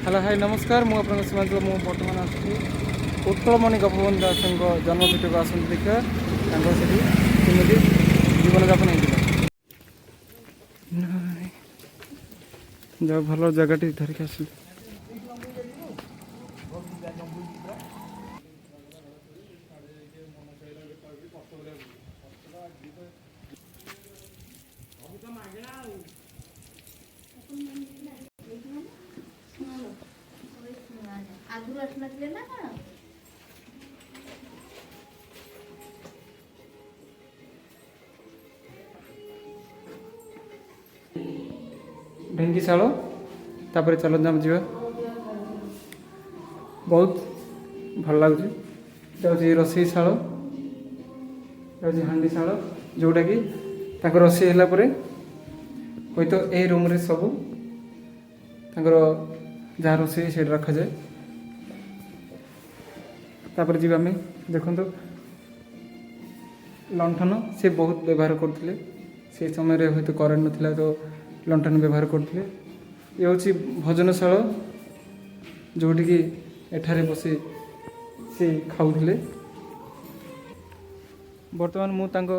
Hello hi नमस्कार मु आपन सीमांचल मु बर्तमान आसी उत्कलमणि गोपबंधु दास जन्मपीठ को आसती देखा से केमी जीवन जापन होता भल जगह धरिक आस आगुरी आसुनथिले ना कଣ ढेंकीशाल तापर चलो जाम जा बहुत भल लगुच रोषईशाल हांडीशाल जोटा कि रोषई है हूँ तो यही रूम रे सब जहाँ रोषई से रखा जाए तापर जी आम देखो लंठन से बहुत व्यवहार करते से समय हूँ तो करेन्ट नाला तो लंठन व्यवहार करते ये हूँ भोजनशाल जोटिकी एठारे बसी से खाऊले बर्तमान मु तांको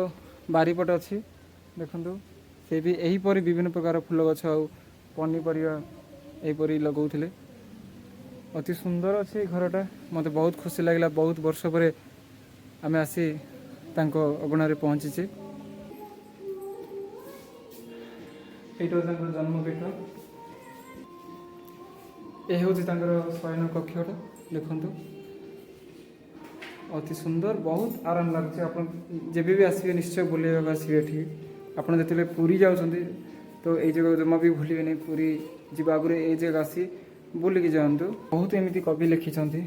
बारीपटे अच्छी देखु से भी यहीपरी विभिन्न प्रकार फूल गछ आ पनीपरिया यहीपरी लगौले अति सुंदर अच्छे घरटा मत बहुत खुशी लगे बहुत वर्ष पर आम आसी अगणार पहुँचीचे यहाँ जन्मपीठ यह हूँ शयन कक्षटा देखु अति सुंदर बहुत आराम लगुच आप जब भी आसवे निश्चय बुलेगा आसवे ये आप जो पुरी जाऊँच तो ये जगह जमा भी भूलें नहीं पुरी जीवा आगे ये जगह आसी बुलिकी जातु बहुत एमती कवि लिखिं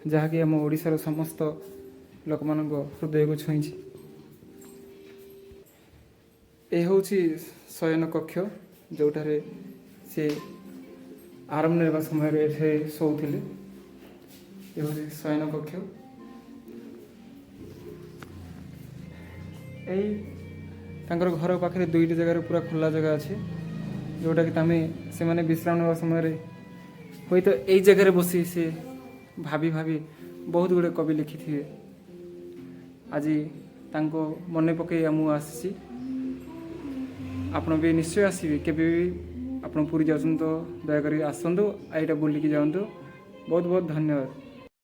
जहाँकि आम ओडिशार समस्त लोक मान हृदय को छुई यह हूँ शयन कक्ष जोठारे से आराम ने समय शोले ये हूँ शयन कक्ष यही घर पाखे दुईट जगार पूरा खोला जगह अच्छे जोटा कि तमें से माने विश्राम नेवा समय हूँ तो यही जगह बसी से भाभी भाभी बहुत गुड़े कवि लिखि थे आज मन पकई आम आसी आपण भी निश्चय आसबे के आप पूरी जाऊँ तो दयाक आसतु आईटा बुलिकी जातु बहुत बहुत धन्यवाद।